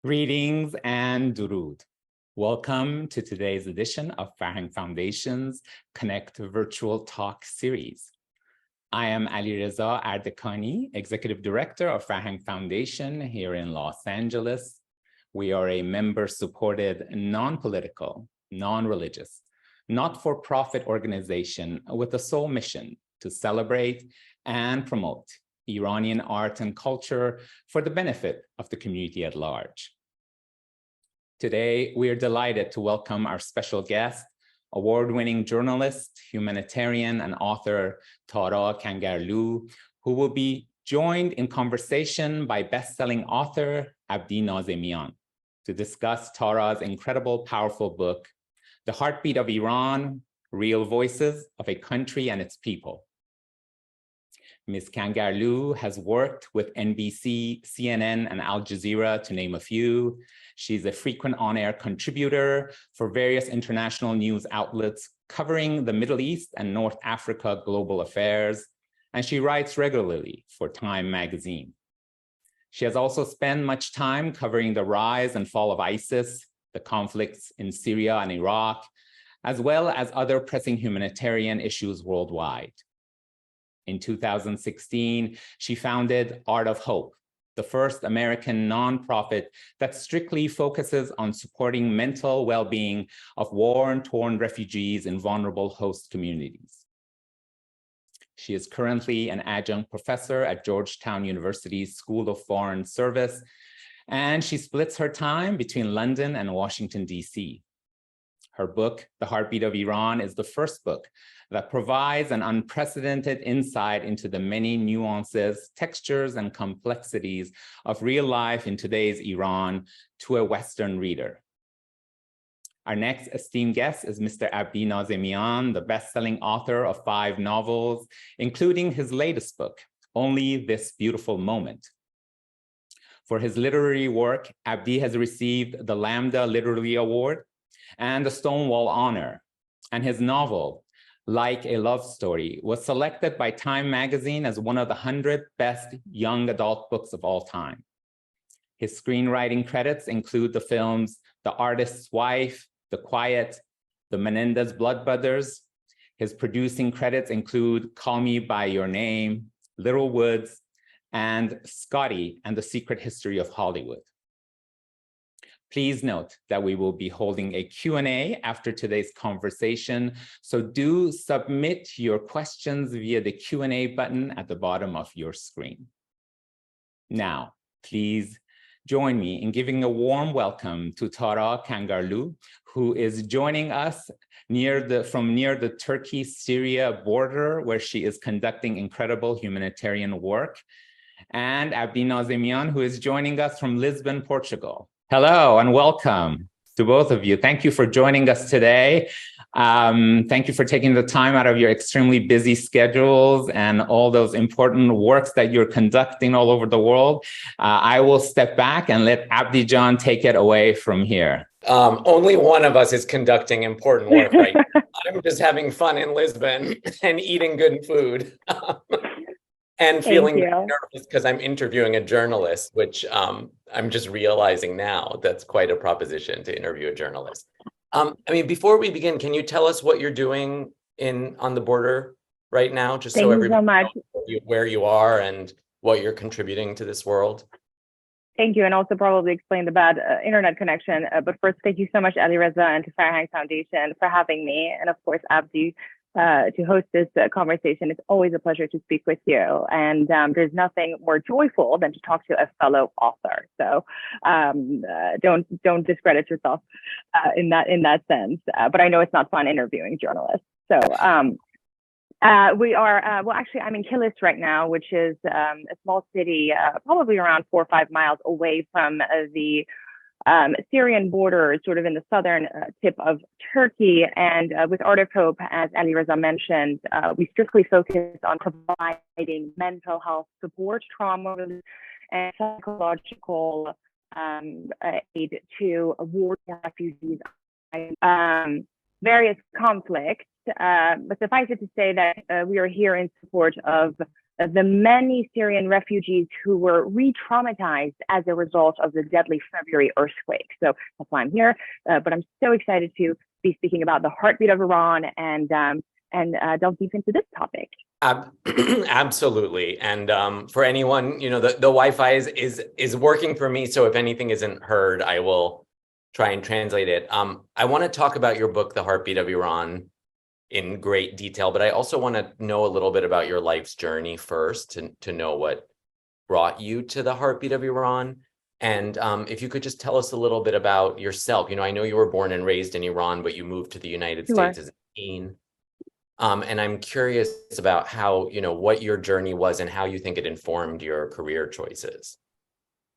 Greetings and durud. Welcome to today's edition of Farhang Foundation's Connect Virtual Talk series. I am Alireza Ardekani, Executive Director of Farhang Foundation here in Los Angeles. We are a member-supported, non-political, non-religious, not-for-profit organization with a sole mission to celebrate and promote Iranian art and culture for the benefit of the community at large. Today, we are delighted to welcome our special guest, award-winning journalist, humanitarian, and author Tara Kangarlou, who will be joined in conversation by best-selling author Abdi Nazemian to discuss Tara's incredible, powerful book, The Heartbeat of Iran, Real Voices of a Country and Its People. Ms. Kangarlou has worked with NBC, CNN, and Al Jazeera, to name a few. She's a frequent on-air contributor for various international news outlets covering the Middle East and North Africa global affairs, and she writes regularly for Time magazine. She has also spent much time covering the rise and fall of ISIS, the conflicts in Syria and Iraq, as well as other pressing humanitarian issues worldwide. In 2016, she founded Art of Hope, the first American nonprofit that strictly focuses on supporting mental well-being of war-torn refugees in vulnerable host communities. She is currently an adjunct professor at Georgetown University's School of Foreign Service, and she splits her time between London and Washington, D.C. Her book, The Heartbeat of Iran, is the first book that provides an unprecedented insight into the many nuances, textures, and complexities of real life in today's Iran to a Western reader. Our next esteemed guest is Mr. Abdi Nazemian, the best-selling author of 5 novels, including his latest book, Only This Beautiful Moment. For his literary work, Abdi has received the Lambda Literary Award and the Stonewall Honor, and his novel, Like a Love Story, was selected by Time magazine as one of the 100 best young adult books of all time. His screenwriting credits include the films The Artist's Wife, The Quiet, The Menendez Blood Brothers. His producing credits include Call Me By Your Name, Little Woods, and Scotty and the Secret History of Hollywood. Please note that we will be holding a Q&A after today's conversation, so do submit your questions via the Q&A button at the bottom of your screen. Now, please join me in giving a warm welcome to Tara Kangarlou, who is joining us from near the Turkey-Syria border, where she is conducting incredible humanitarian work, and Abdi Nazemian, who is joining us from Lisbon, Portugal. Hello and welcome to both of you. Thank you for joining us today. Thank you for taking the time out of your extremely busy schedules and all those important works that you're conducting all over the world. I will step back and let Abdi John take it away from here. Only one of us is conducting important work right now. I'm just having fun in Lisbon and eating good food. And feeling nervous because I'm interviewing a journalist, which I'm just realizing now that's quite a proposition to interview a journalist. I mean, before we begin, can you tell us what you're doing on the border right now, just so everybody knows where you are and what you're contributing to this world? Thank you, and also probably explain the bad internet connection. But first, thank you so much, Alireza, and to Farhang Foundation for having me, and of course, Abdi, to host this conversation. It's always a pleasure to speak with you. And there's nothing more joyful than to talk to a fellow author. So don't discredit yourself in that sense. But I know it's not fun interviewing journalists. So we are, well, actually, I'm in Kilis right now, which is a small city, probably around 4 or 5 miles away from the Syrian border, sort of in the southern tip of Turkey. And with Art of Hope, as Alireza mentioned, we strictly focus on providing mental health support, trauma, and psychological aid to war-torn refugees, various conflicts. But suffice it to say that we are here in support of the many Syrian refugees who were re-traumatized as a result of the deadly February earthquake. So that's why I'm here. But I'm so excited to be speaking about the heartbeat of Iran and delve deep into this topic. Absolutely. And for anyone, the Wi-Fi is working for me. So if anything isn't heard, I will try and translate it. I want to talk about your book, The Heartbeat of Iran, in great detail, but I also want to know a little bit about your life's journey first to know what brought you to the heartbeat of Iran. And if you could just tell us a little bit about yourself. I know you were born and raised in Iran, but you moved to the United States as a teen. And I'm curious about how, what your journey was and how you think it informed your career choices.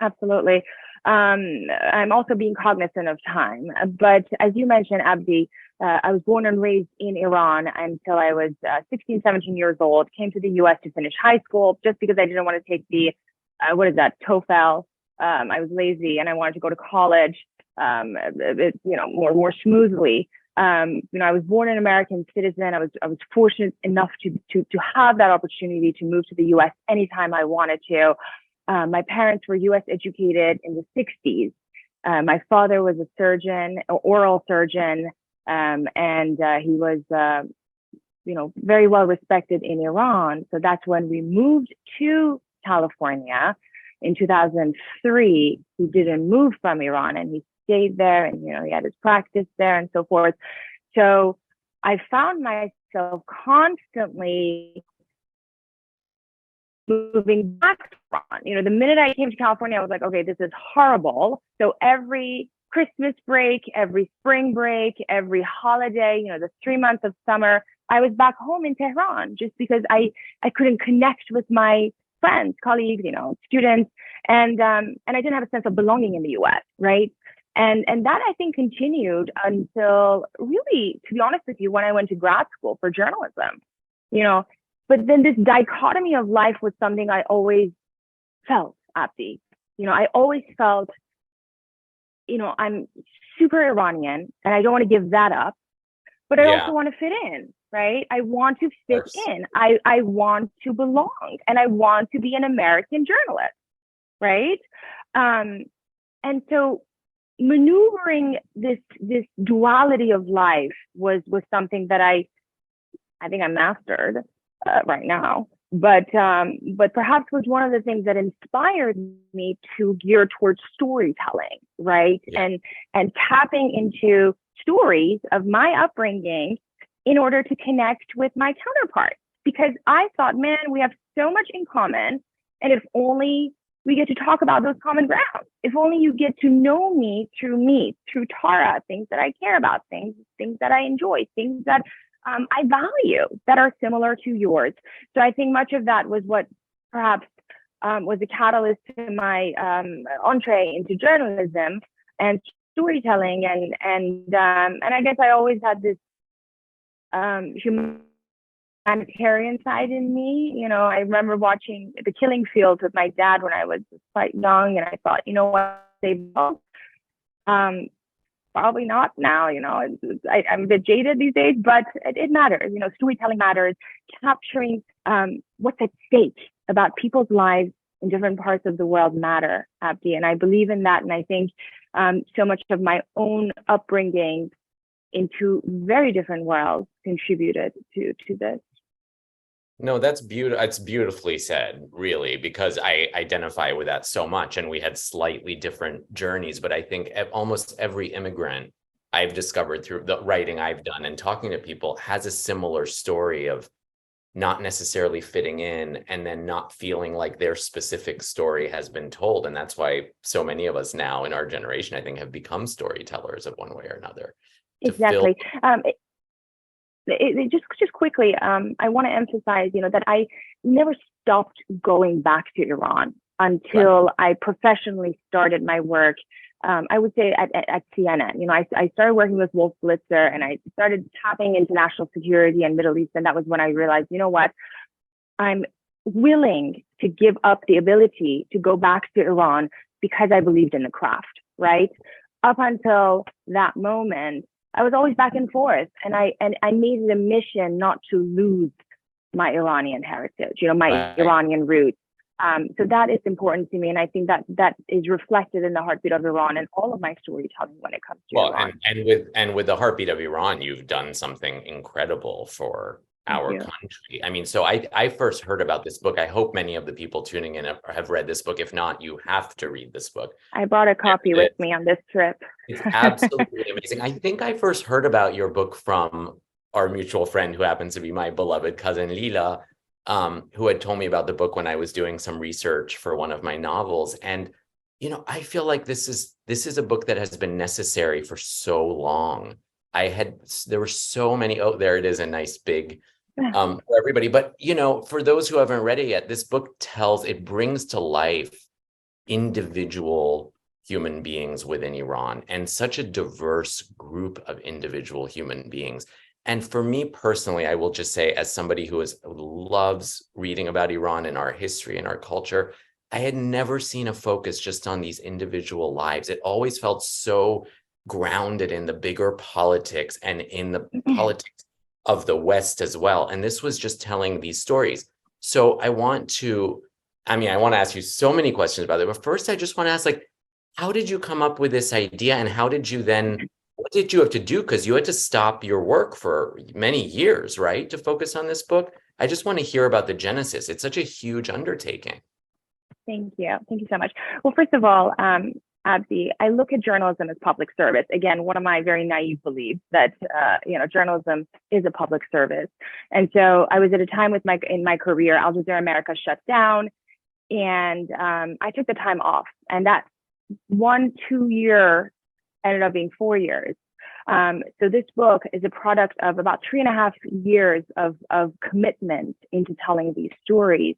Absolutely. I'm also being cognizant of time. But as you mentioned, Abdi, I was born and raised in Iran until I was 16, 17 years old, came to the US to finish high school just because I didn't want to take the, TOEFL. I was lazy and I wanted to go to college, more smoothly. I was born an American citizen. I was fortunate enough to have that opportunity to move to the US anytime I wanted to. My parents were US educated in the 60s. My father was a surgeon, oral surgeon, and he was, very well respected in Iran. So that's when we moved to California in 2003. He didn't move from Iran and he stayed there, and he had his practice there and so forth. So I found myself constantly moving back to Iran. The minute I came to California, I was like, okay, this is horrible. So every Christmas break, every spring break, every holiday, the 3 months of summer, I was back home in Tehran just because I couldn't connect with my friends, colleagues, students, and I didn't have a sense of belonging in the US, right? And that I think continued until really, to be honest with you, when I went to grad school for journalism, but then this dichotomy of life was something I always felt, Abdi. I always felt, I'm super Iranian and I don't want to give that up, but I also want to fit in, right? I want to fit in. I want to belong and I want to be an American journalist, right? And so maneuvering this duality of life was something that I think I mastered right now, but perhaps was one of the things that inspired me to gear towards storytelling, right? And tapping into stories of my upbringing in order to connect with my counterparts, because I thought, man, we have so much in common, and if only we get to talk about those common grounds, if only you get to know me, through Tara, things that I care about, things that I enjoy, things that I value that are similar to yours. So I think much of that was what perhaps was a catalyst to my entree into journalism and storytelling, and I guess I always had this humanitarian side in me. I remember watching The Killing Fields with my dad when I was quite young, and I thought, what, they both. Probably not now, I'm a bit jaded these days, but it matters. Storytelling matters, capturing what's at stake about people's lives in different parts of the world matter, Abdi. And I believe in that. And I think so much of my own upbringing into very different worlds contributed to this. No, that's beautiful. It's beautifully said, really, because I identify with that so much, and we had slightly different journeys. But I think almost every immigrant I've discovered through the writing I've done and talking to people has a similar story of not necessarily fitting in and then not feeling like their specific story has been told. And that's why so many of us now in our generation, I think, have become storytellers of one way or another. Exactly. Just quickly, I want to emphasize, that I never stopped going back to Iran until I professionally started my work. I would say at CNN. I started working with Wolf Blitzer, and I started tapping into national security and Middle East, and that was when I realized, what, I'm willing to give up the ability to go back to Iran because I believed in the craft, right? Up until that moment, I was always back and forth, and I made it a mission not to lose my Iranian heritage, my Right. Iranian roots. So that is important to me, and I think that is reflected in the heartbeat of Iran and all of my storytelling when it comes to Iran. And with the heartbeat of Iran, you've done something incredible for our country. I mean, so I first heard about this book. I hope many of the people tuning in have read this book. If not, you have to read this book. I brought a copy with me on this trip. It's absolutely amazing. I think I first heard about your book from our mutual friend, who happens to be my beloved cousin Lila, who had told me about the book when I was doing some research for one of my novels. And, I feel like this is a book that has been necessary for so long. There were so many, oh, there it is, a nice big, for everybody. But, for those who haven't read it yet, this book it brings to life individual human beings within Iran, and such a diverse group of individual human beings. And for me personally, I will just say, as somebody who loves reading about Iran and our history and our culture, I had never seen a focus just on these individual lives. It always felt so grounded in the bigger politics and in the politics of the West as well. And this was just telling these stories. So I want to ask you so many questions about it. But first, I just want to ask, how did you come up with this idea, and what did you have to do? Because you had to stop your work for many years, right, to focus on this book. I just want to hear about the genesis. It's such a huge undertaking. Thank you. Thank you so much. Well, first of all, Abdi, I look at journalism as public service. Again, one of my very naive beliefs that, journalism is a public service. And so I was at a time in my career, Al Jazeera America shut down, and I took the time off, and that 1-2 year ended up being 4 years. So this book is a product of about 3.5 years of commitment into telling these stories,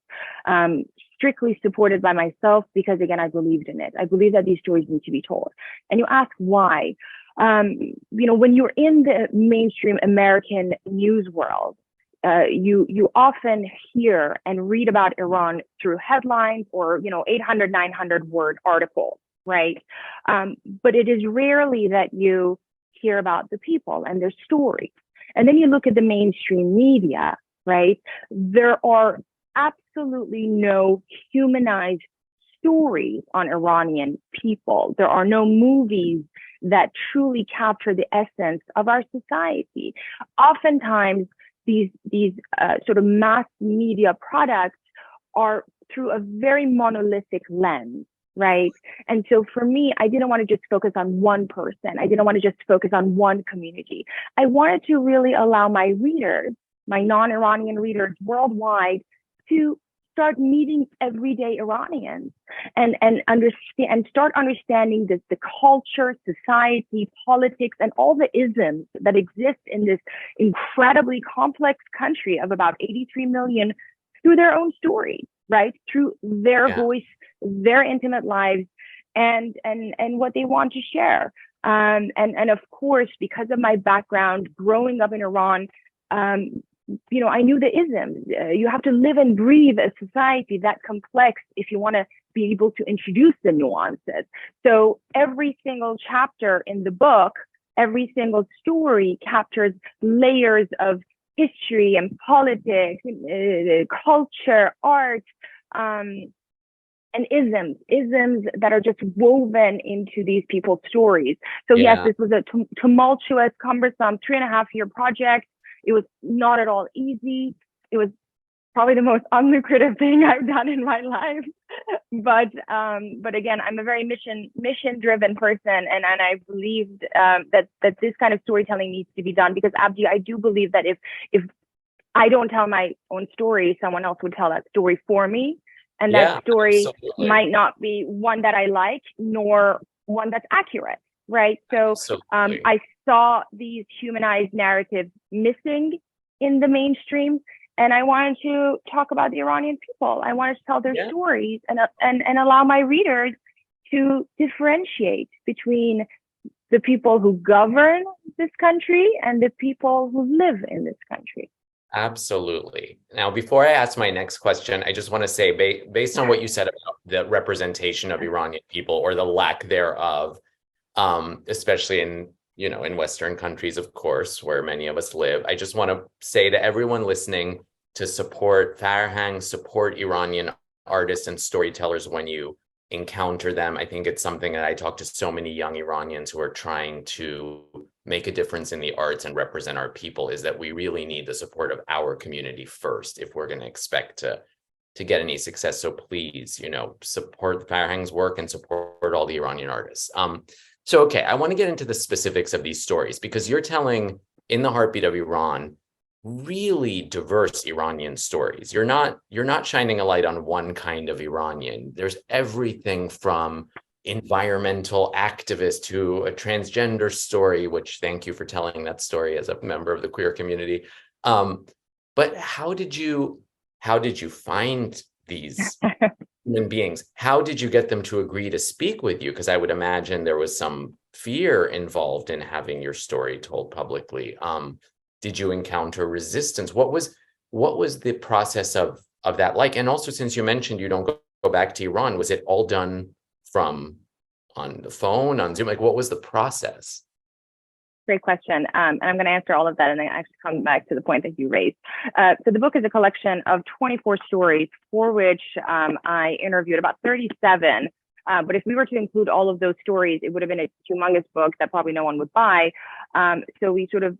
strictly supported by myself, because again, I believed in it. I believe that these stories need to be told. And you ask why. When you're in the mainstream American news world, you often hear and read about Iran through headlines or 800, 900 word articles, right? But it is rarely that you hear about the people and their stories. And then you look at the mainstream media, right? There are absolutely no humanized stories on Iranian people. There are no movies that truly capture the essence of our society. Oftentimes, these sort of mass media products are through a very monolithic lens, right? And so for me, I didn't want to just focus on one person. I didn't want to just focus on one community. I wanted to really allow my readers, my non-Iranian readers worldwide, to start meeting everyday Iranians and understand and start understanding the culture, society, politics, and all the isms that exist in this incredibly complex country of about 83 million through their own stories, right? Through their voice, their intimate lives, and what they want to share. And of course, because of my background growing up in Iran, I knew the isms. You have to live and breathe a society that complex if you want to be able to introduce the nuances. So every single chapter in the book, every single story captures layers of history and politics, culture, art, and isms that are just woven into these people's stories. So yes, this was a tumultuous, cumbersome 3.5 year project. It was not at all easy. It was probably the most unlucrative thing I've done in my life. But again, I'm a very mission-driven person, and I believed that this kind of storytelling needs to be done, because Abdi, I do believe that if I don't tell my own story, someone else would tell that story for me, and that story might not be one that I like, nor one that's accurate. Right. So I saw these humanized narratives missing in the mainstream, and I wanted to talk about the Iranian people. I wanted to tell their stories and allow my readers to differentiate between the people who govern this country and the people who live in this country. Absolutely. Now, before I ask my next question, I just want to say, based on what you said about the representation of Iranian people, or the lack thereof, especially in Western countries, of course, where many of us live, I just want to say to everyone listening, to support Farhang, support Iranian artists and storytellers when you encounter them? I think it's something that I talk to so many young Iranians who are trying to make a difference in the arts and represent our people, is that we really need the support of our community first if we're going to expect to get any success. So please, support Farhang's work and support all the Iranian artists. Okay, I want to get into the specifics of these stories, because you're telling, in the heartbeat of Iran, really diverse Iranian stories. You're not shining a light on one kind of Iranian. There's everything from environmental activist to a transgender story, which, thank you for telling that story as a member of the queer community. But how did you find these human beings? How did you get them to agree to speak with you? Because I would imagine there was some fear involved in having your story told publicly. Did you encounter resistance? What was the process of that like? And also, since you mentioned you don't go back to Iran, was it all done from on the phone, on Zoom? Like, what was the process? Great question. And I'm going to answer all of that and then actually come back to the point that you raised. So the book is a collection of 24 stories for which I interviewed about 37. But if we were to include all of those stories, it would have been a humongous book that probably no one would buy. So we sort of,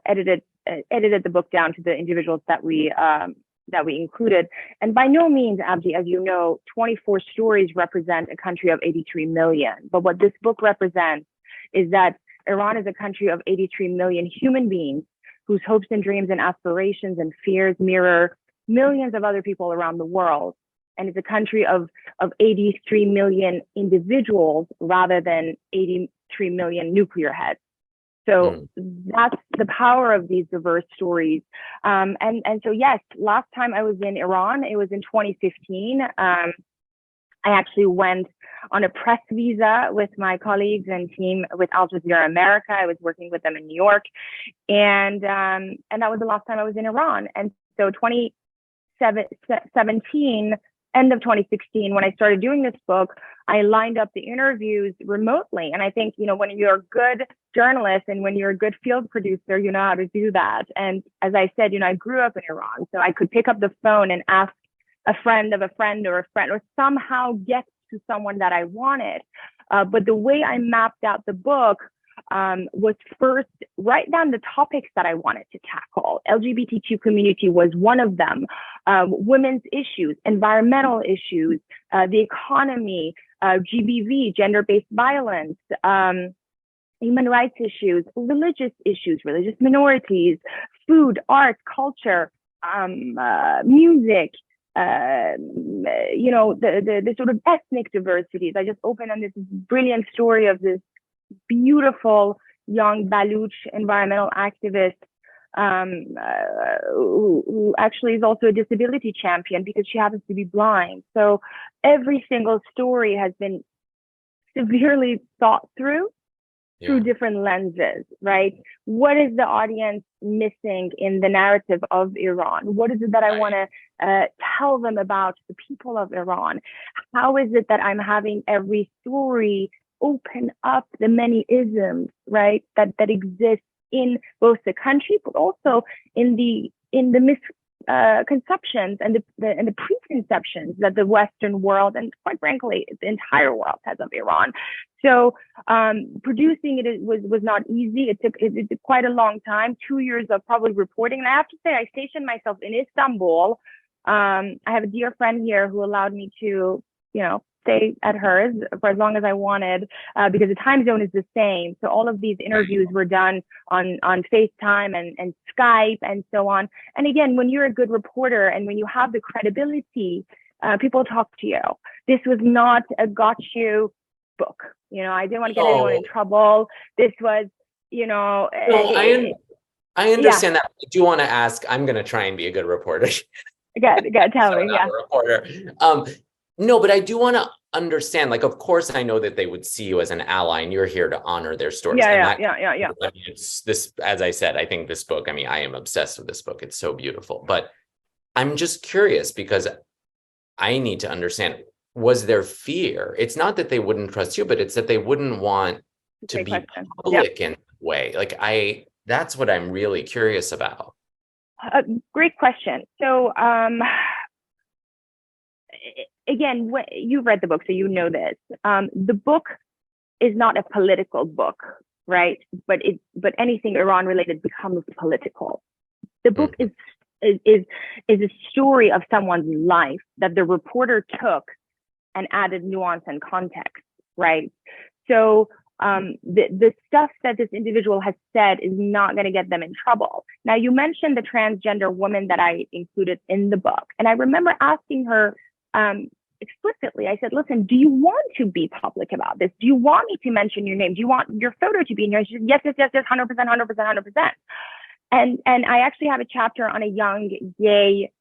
edited the book down to the individuals that we included. And by no means, Abdi, as you know, 24 stories represent a country of 83 million. But what this book represents is that Iran is a country of 83 million human beings whose hopes and dreams and aspirations and fears mirror millions of other people around the world. And it's a country of 83 million individuals rather than 83 million nuclear heads. So that's the power of these diverse stories. And so, yes, last time I was in Iran, it was in 2015. I actually went on a press visa with my colleagues and team with Al Jazeera America. I was working with them in New York. And that was the last time I was in Iran. And so 2017, end of 2016, when I started doing this book, I lined up the interviews remotely. And I think, when you're a good journalist and when you're a good field producer, you know how to do that. And as I said, I grew up in Iran, so I could pick up the phone and ask a friend of a friend or somehow get to someone that I wanted. But the way I mapped out the book was first write down the topics that I wanted to tackle. LGBTQ community was one of them. Women's issues, environmental issues, the economy, GBV, gender-based violence, human rights issues, religious minorities, food, art, culture, music, the sort of ethnic diversities. I just opened on this brilliant story of this beautiful young Baluch environmental activist who actually is also a disability champion because she happens to be blind. So every single story has been severely thought through different lenses, right? What is the audience missing in the narrative of Iran? What is it that I want to tell them about the people of Iran? How is it that I'm having every story open up the many isms, right, that exist in both the country, but also in the misconceptions and the preconceptions that the Western world and, quite frankly, the entire world has of Iran. So producing it was not easy. It took quite a long time, 2 years of probably reporting. And I have to say, I stationed myself in Istanbul. I have a dear friend here who allowed me to, stay at hers for as long as I wanted, because the time zone is the same. So all of these interviews were done on FaceTime and Skype and so on. And again, when you're a good reporter and when you have the credibility, people talk to you. This was not a got you book. I didn't want to get anyone in trouble. This was, I understand that. I do want to ask, I'm going to try and be a good reporter. Tell me. Yeah. Reporter. No, but I do want to understand, of course, I know that they would see you as an ally and you're here to honor their stories. Yeah. It's this, as I said, I think this book, I am obsessed with this book. It's so beautiful, but I'm just curious because I need to understand, was there fear? It's not that they wouldn't trust you, but it's that they wouldn't want to be public in a way. That's what I'm really curious about. Great question. So again, you've read the book, so you know this. The book is not a political book, right? But anything Iran related becomes political. The book is a story of someone's life that the reporter took and added nuance and context, right? So the stuff that this individual has said is not going to get them in trouble. Now, you mentioned the transgender woman that I included in the book. And I remember asking her explicitly, I said, listen, do you want to be public about this? Do you want me to mention your name? Do you want your photo to be in here? She said, yes, 100%, 100%. And I actually have a chapter on a young gay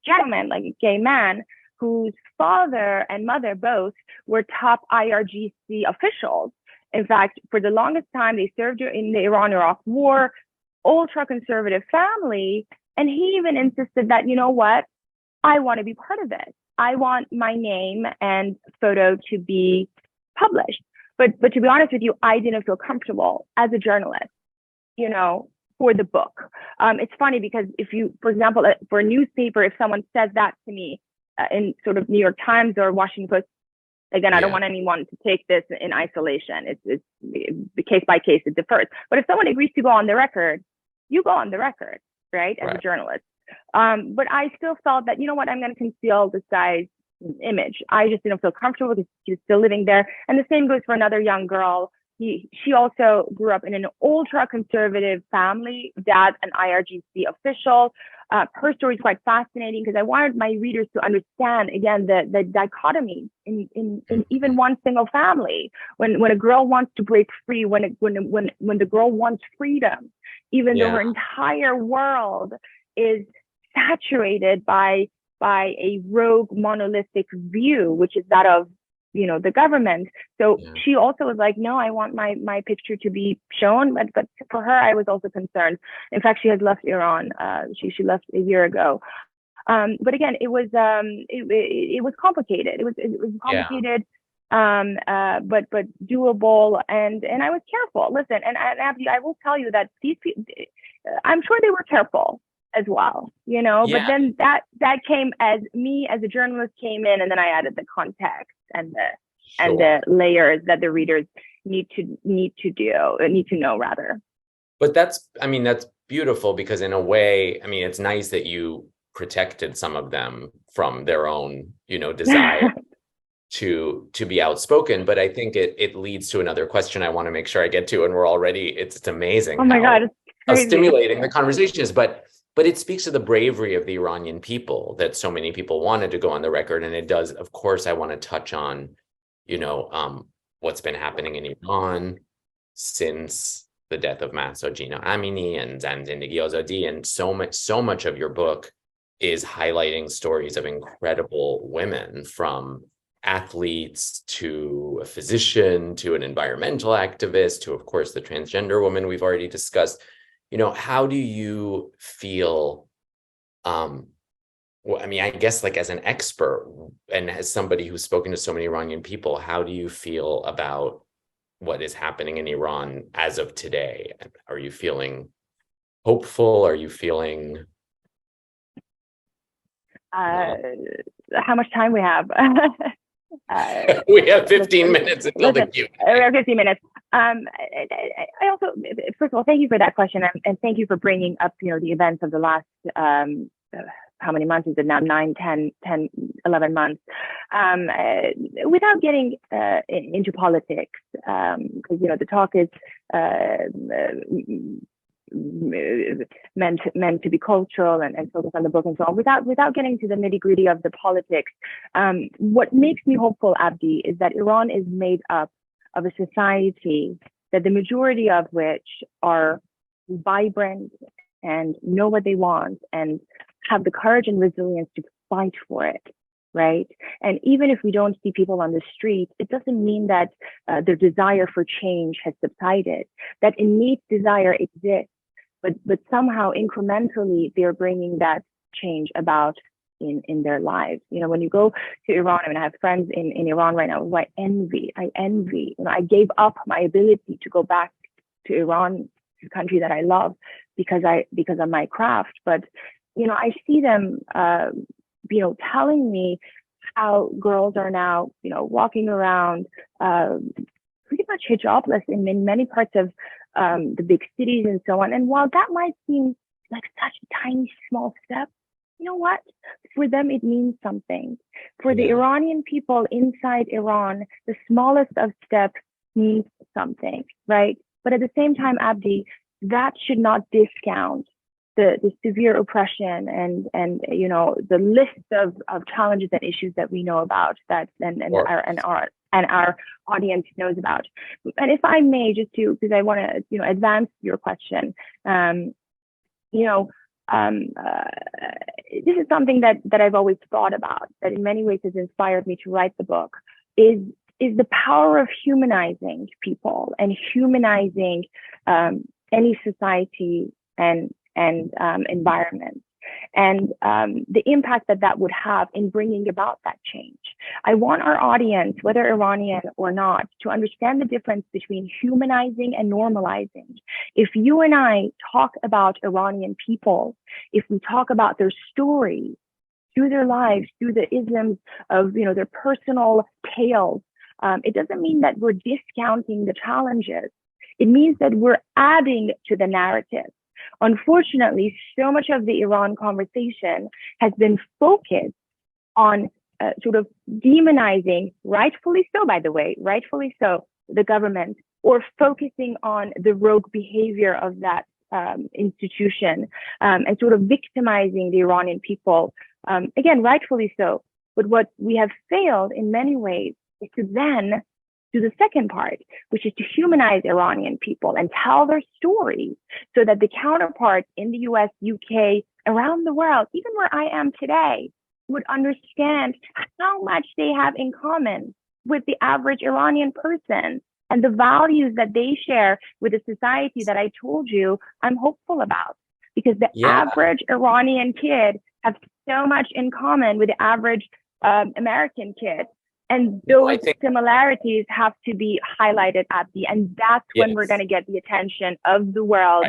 gentleman, like a gay man, whose father and mother both were top IRGC officials. In fact, for the longest time, they served in the Iran-Iraq war, ultra-conservative family. And he even insisted that, you know what, I want to be part of this. I want my name and photo to be published. But to be honest with you, I didn't feel comfortable as a journalist, for the book. It's funny because if you, for example, for a newspaper, if someone says that to me in sort of New York Times or Washington Post, again, I don't want anyone to take this in isolation. It's case by case, it differs. But if someone agrees to go on the record, you go on the record, right, as a journalist. But I still felt that, you know what, I'm going to conceal this guy's image. I just didn't feel comfortable because he was still living there. And the same goes for another young girl. She also grew up in an ultra-conservative family, dad an IRGC official. Her story is quite fascinating because I wanted my readers to understand, again, the dichotomy in even one single family. When a girl wants to break free, when the girl wants freedom, even though her entire world is saturated by a rogue monolithic view, which is that of the government. So she also was like, no, I want my picture to be shown. But for her, I was also concerned. In fact, she has left Iran. She left a year ago. But again, it was complicated. It was complicated, but doable. And I was careful. Listen, and Abdi, I will tell you that these people, I'm sure they were careful as well, but then that came as me as a journalist came in, and then I added the context and the layers that the readers need to know rather. But that's beautiful because in a way, it's nice that you protected some of them from their own, desire to be outspoken. But I think it leads to another question I want to make sure I get to, and it's amazing. Oh my God, it's crazy. How stimulating the conversation is, but it speaks to the bravery of the Iranian people that so many people wanted to go on the record. And it does, of course, I want to touch on, what's been happening in Iran since the death of Mahsa Amini and Zan Zindagi Azadi. And so much of your book is highlighting stories of incredible women, from athletes to a physician to an environmental activist to, of course, the transgender woman we've already discussed. How do you feel, I guess like as an expert and as somebody who's spoken to so many Iranian people, how do you feel about what is happening in Iran as of today? Are you feeling hopeful? Are you feeling... How much time we have? We have 15 minutes until the Q&A. We have 15 minutes. I also, first of all, thank you for that question, and thank you for bringing up, the events of the last, how many months is it now? 9, 10, 11 months. Without getting into politics, because, the talk is meant to be cultural and focus on the book and so on. Without getting to the nitty-gritty of the politics, what makes me hopeful, Abdi, is that Iran is made up of a society that the majority of which are vibrant and know what they want and have the courage and resilience to fight for it, right? And even if we don't see people on the street, it doesn't mean that their desire for change has subsided. That innate desire exists, but somehow incrementally they're bringing that change about in their lives. When you go to Iran, I have friends in Iran right now who I envy. I gave up my ability to go back to Iran, the country that I love, because of my craft, but I see them telling me how girls are now walking around pretty much hijabless in many parts of the big cities and so on. And while that might seem like such a tiny small step, you know what? For them, it means something. For the Iranian people inside Iran, the smallest of steps means something, right? But at the same time, Abdi, that should not discount the severe oppression and the list of challenges and issues that we know about, that and our audience knows about. And if I may, just because I want to advance your question, this is something that I've always thought about, that in many ways has inspired me to write the book, is the power of humanizing people and humanizing any society and environment, and the impact that would have in bringing about that change. I want our audience, whether Iranian or not, to understand the difference between humanizing and normalizing. If you and I talk about Iranian people, if we talk about their stories, through their lives, through the isms of their personal tales, it doesn't mean that we're discounting the challenges. It means that we're adding to the narrative. Unfortunately, so much of the Iran conversation has been focused on sort of demonizing, rightfully so, by the way, rightfully so, the government, or focusing on the rogue behavior of that institution, and sort of victimizing the Iranian people. Again, rightfully so. But what we have failed in many ways is to then do the second part, which is to humanize Iranian people and tell their stories so that the counterparts in the US, UK, around the world, even where I am today, would understand how much they have in common with the average Iranian person and the values that they share with a society that I told you I'm hopeful about. Because the average Iranian kid has so much in common with the average American kid. And those similarities have to be highlighted, Abdi, and that's when we're going to get the attention of the world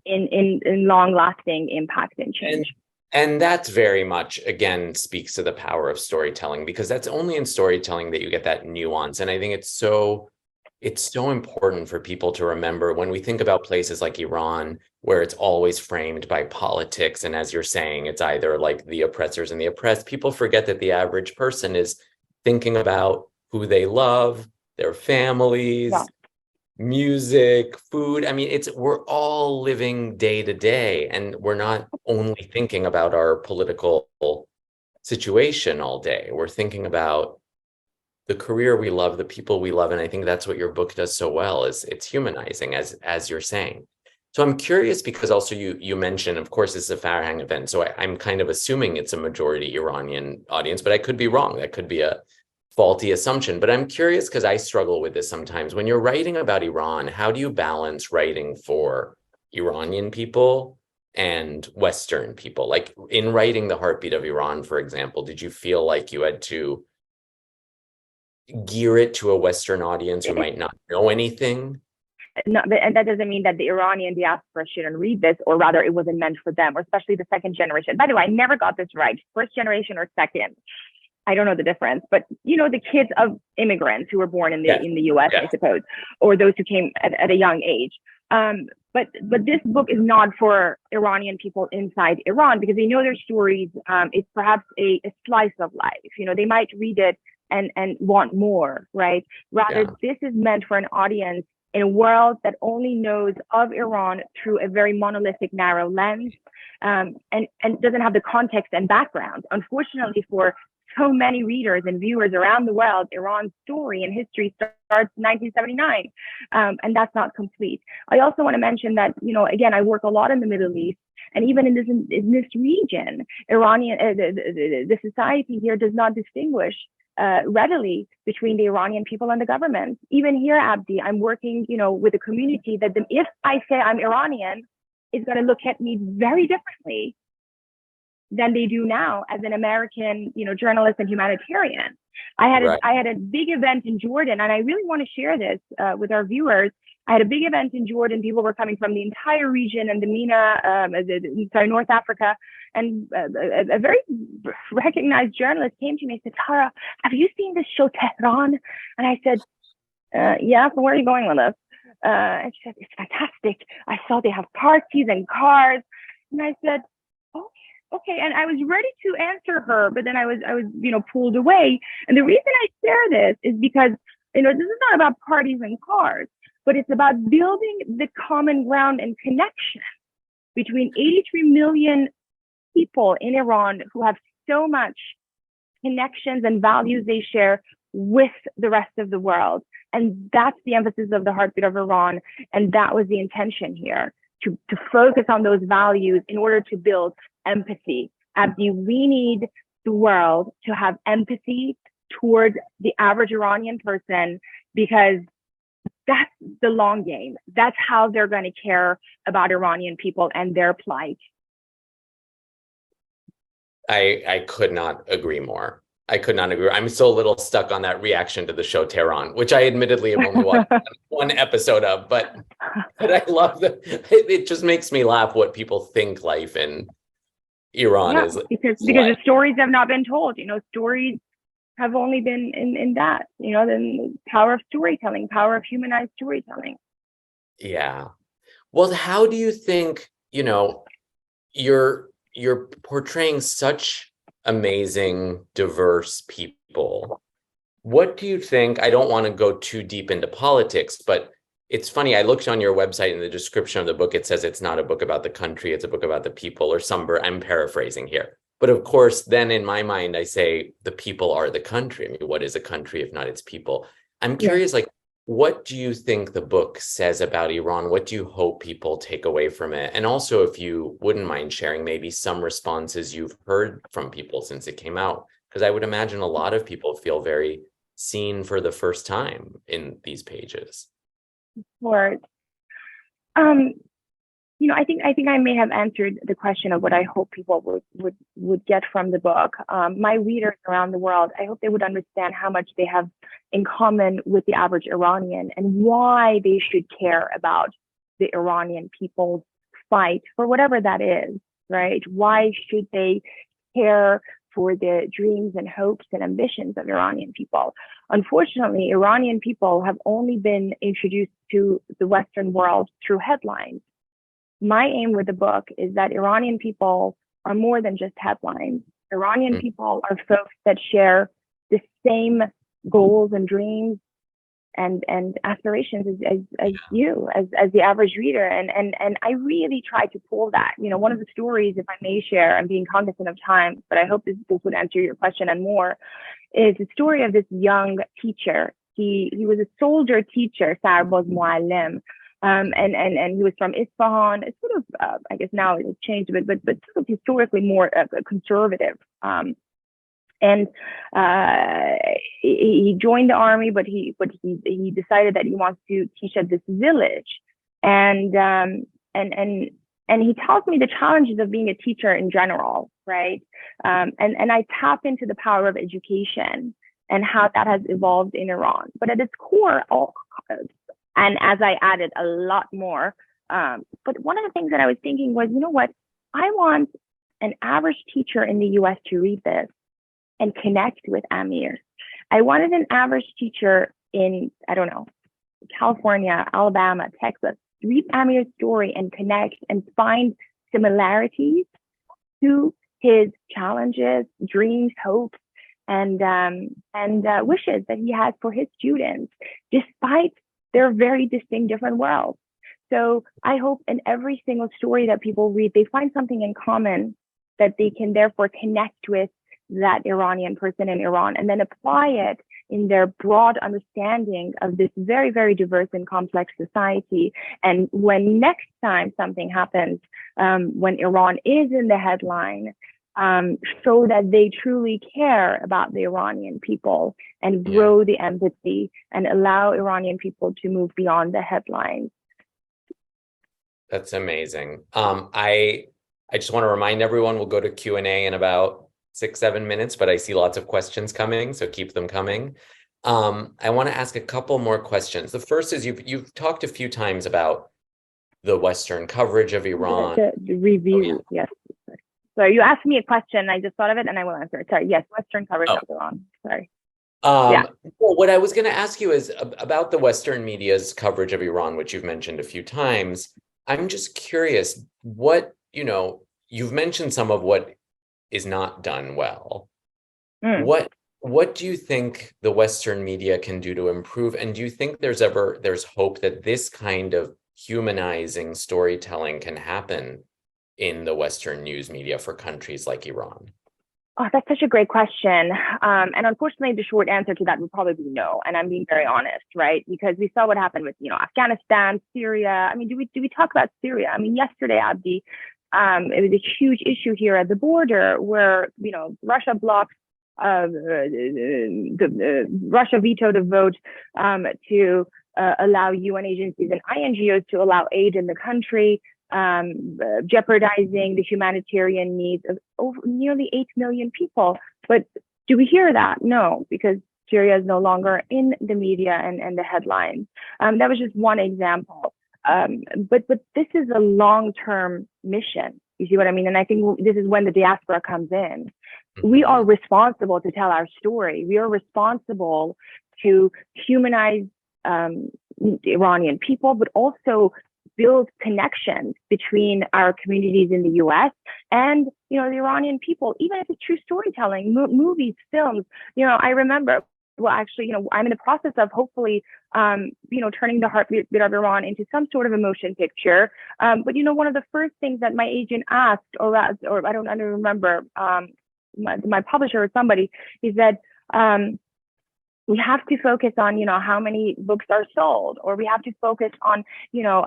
in long-lasting impact and change. And that's very much, again, speaks to the power of storytelling, because that's only in storytelling that you get that nuance. And I think it's so important for people to remember when we think about places like Iran, where it's always framed by politics. And as you're saying, it's either like the oppressors and the oppressed. People forget that the average person is thinking about who they love, their families, music, food. I mean, we're all living day to day, and we're not only thinking about our political situation all day. We're thinking about the career we love, the people we love. And I think that's what your book does so well, is it's humanizing, as you're saying. So I'm curious, because also you mentioned, of course, it's a Farhang event. So I'm kind of assuming it's a majority Iranian audience, but I could be wrong. That could be a faulty assumption. But I'm curious, because I struggle with this sometimes. When you're writing about Iran, how do you balance writing for Iranian people and Western people? Like in writing The Heartbeat of Iran, for example, did you feel like you had to gear it to a Western audience who might not know anything? No, and that doesn't mean that the Iranian diaspora shouldn't read this, or rather it wasn't meant for them, or especially the second generation. By the way, I never got this right, first generation or second. I don't know the difference, but the kids of immigrants who were born in the US, I suppose, or those who came at a young age. But this book is not for Iranian people inside Iran, because they know their stories. It's perhaps a slice of life. They might read it and want more, right? Rather, this is meant for an audience in a world that only knows of Iran through a very monolithic, narrow lens, and doesn't have the context and background. Unfortunately, for so many readers and viewers around the world, Iran's story and history starts in 1979, and that's not complete. I also want to mention that, again, I work a lot in the Middle East, and even in this region, the society here does not distinguish readily between the Iranian people and the government. Even here, Abdi, I'm working, with a community that if I say I'm Iranian, is going to look at me very differently than they do now as an American, journalist and humanitarian. I had a big event in Jordan, and I really want to share this with our viewers. I had a big event in Jordan. People were coming from the entire region and the MENA, North Africa. And a very recognized journalist came to me and said, Tara, have you seen this show Tehran? And I said, yeah, so where are you going with this? And she said, it's fantastic. I saw they have parties and cars. And I said, oh, okay. And I was ready to answer her, but then I was, pulled away. And the reason I share this is because, this is not about parties and cars, but it's about building the common ground and connection between 83 million people in Iran who have so much connections and values they share with the rest of the world. And that's the emphasis of the Heartbeat of Iran. And that was the intention here, to focus on those values in order to build empathy. Abdi, we need the world to have empathy towards the average Iranian person, because that's the long game. That's how they're going to care about Iranian people and their plight. I could not agree more. I could not agree. I'm so a little stuck on that reaction to the show Tehran, which I admittedly have only watched one episode of, but I love it just makes me laugh what people think life in Iran is. Because the stories have not been told. Stories have only been in that, the power of storytelling, power of humanized storytelling. Yeah. Well, how do you think, you're portraying such amazing, diverse people. What do you think? I don't want to go too deep into politics, but it's funny. I looked on your website, in the description of the book, it says it's not a book about the country, it's a book about the people, or I'm paraphrasing here. But of course, then in my mind, I say the people are the country. I mean, what is a country if not its people? I'm curious, what do you think the book says about Iran? What do you hope people take away from it? And also, if you wouldn't mind sharing maybe some responses you've heard from people since it came out, because I would imagine a lot of people feel very seen for the first time in these pages. Words. I think I may have answered the question of what I hope people would get from the book. My readers around the world, I hope they would understand how much they have in common with the average Iranian, and why they should care about the Iranian people's fight for whatever that is, right? Why should they care for the dreams and hopes and ambitions of Iranian people? Unfortunately, Iranian people have only been introduced to the Western world through headlines. My aim with the book is that Iranian people are more than just headlines. Iranian people are folks that share the same goals and dreams and aspirations as you, as the average reader. And I really try to pull that. One of the stories, if I may share, I'm being cognizant of time, but I hope this would answer your question and more, is the story of this young teacher. He was a soldier teacher, Sarboz Muallim. And he was from Isfahan. It's sort of, I guess now it's changed a bit, but sort of historically more conservative. He joined the army, but he decided that he wants to teach at this village. And he tells me the challenges of being a teacher in general, right? And I tap into the power of education and how that has evolved in Iran. But at its core, and as I added a lot more, but one of the things that I was thinking was, I want an average teacher in the US to read this and connect with Amir. I wanted an average teacher in, California, Alabama, Texas, read Amir's story and connect and find similarities to his challenges, dreams, hopes, and wishes that he has for his students, despite their very distinct different worlds. So I hope in every single story that people read, they find something in common that they can therefore connect with that Iranian person in Iran, and then apply it in their broad understanding of this very, very diverse and complex society. And when next time something happens, when Iran is in the headline, so that they truly care about the Iranian people and grow the empathy and allow Iranian people to move beyond the headlines. That's amazing. I just want to remind everyone, we'll go to Q&A in about 6-7 minutes, but I see lots of questions coming, so keep them coming. I want to ask a couple more questions. The first is you've talked a few times about the Western coverage of Iran. The review, yes. So you asked me a question, I just thought of it and I will answer it. Sorry, yes, Western coverage of Iran. Sorry. Well, what I was going to ask you is about the Western media's coverage of Iran, which you've mentioned a few times. I'm just curious, you've mentioned some of what is not done well. What do you think the Western media can do to improve? And do you think there's hope that this kind of humanizing storytelling can happen in the Western news media for countries like Iran? Oh, that's such a great question. And unfortunately, the short answer to that would probably be no. And I'm being very honest, right? Because we saw what happened with, Afghanistan, Syria. I mean, do we talk about Syria? I mean, yesterday, Abdi, it was a huge issue here at the border where, Russia blocked, Russia vetoed a vote to allow UN agencies and INGOs to allow aid in the country, jeopardizing the humanitarian needs of nearly 8 million people. But do we hear that? No, because Syria is no longer in the media and the headlines. That was just one example. But this is a long-term mission. You see what I mean? And I think this is when the diaspora comes in. We are responsible to tell our story. We are responsible to humanize the Iranian people, but also build connections between our communities in the US and, the Iranian people, even if it's true storytelling, movies, films. I remember, well, actually, I'm in the process of hopefully, turning the heartbeat of Iran into some sort of a motion picture. But, one of the first things that my agent asked, or I don't remember, my publisher or somebody, is that, we have to focus on, how many books are sold, or we have to focus on,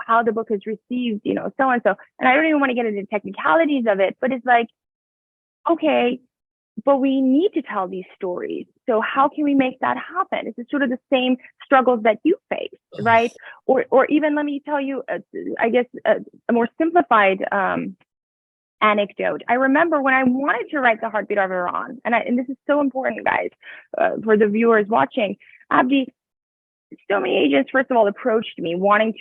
how the book is received, so and so. And I don't even want to get into the technicalities of it, but it's like, okay, but we need to tell these stories. So how can we make that happen? It's sort of the same struggles that you face, right? Or even let me tell you, I guess, a more simplified anecdote. I remember when I wanted to write The Heartbeat of Iran, and this is so important, guys, for the viewers watching. Abdi, so many agents, first of all, approached me wanting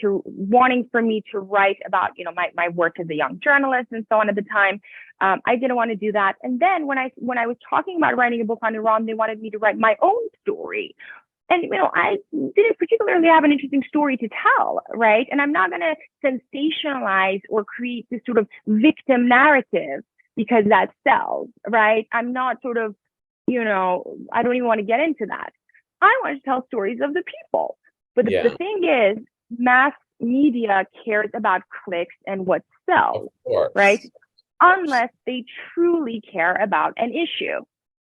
for me to write about, my work as a young journalist and so on at the time. I didn't want to do that. And then when I was talking about writing a book on Iran, they wanted me to write my own story. And, I didn't particularly have an interesting story to tell, right? And I'm not going to sensationalize or create this sort of victim narrative because that sells, right? I'm not sort of, I don't even want to get into that. I want to tell stories of the people. But the thing is, mass media cares about clicks and what sells, right? Unless they truly care about an issue.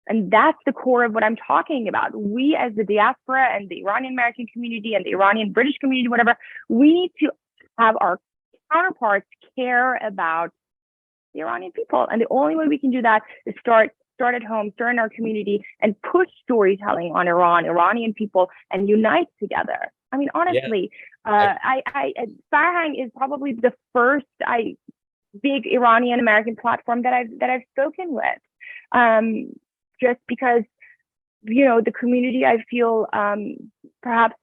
And that's the core of what I'm talking about. We as the diaspora and the Iranian American community and the Iranian British community, whatever, we need to have our counterparts care about the Iranian people. And the only way we can do that is start at home, start in our community, and push storytelling on Iranian people, and unite together. I mean, honestly, Farhang is probably the first big Iranian American platform that I've spoken with. Just because, the community, I feel perhaps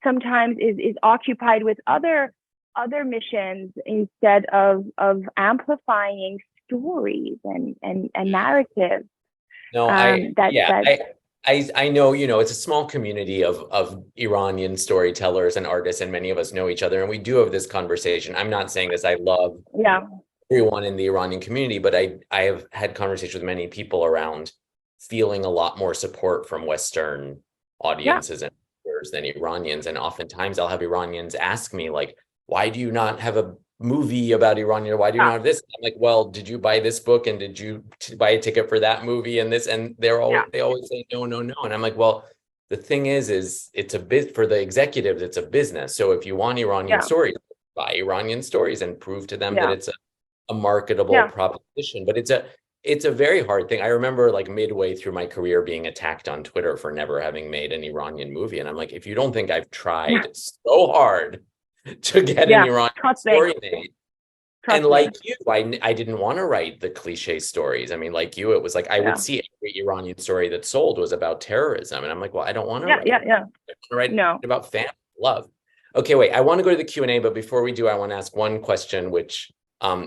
sometimes is occupied with other missions instead of amplifying stories and narratives. No, I know, it's a small community of Iranian storytellers and artists, and many of us know each other, and we do have this conversation. I'm not saying this, I love everyone in the Iranian community, but I have had conversations with many people around feeling a lot more support from Western audiences and viewers than Iranians. And oftentimes I'll have Iranians ask me, like, why do you not have a movie about Iran? Why do you not have this? I'm like, well, did you buy this book? And did you buy a ticket for that movie and this? And they always say, no. And I'm like, well, the thing is it's a bit for the executives, it's a business. So if you want Iranian stories, buy Iranian stories and prove to them that it's a marketable proposition. But it's a very hard thing. I remember like midway through my career being attacked on Twitter for never having made an Iranian movie. And I'm like, if you don't think I've tried so hard to get an Iranian story made, Trust and me. like you, I didn't want to write the cliche stories. I mean, like you, it was like I would see every Iranian story that sold was about terrorism. And I'm like, well, I don't want to write. I want to write about family, love. Okay, wait, I want to go to the Q&A, but before we do, I want to ask one question, which,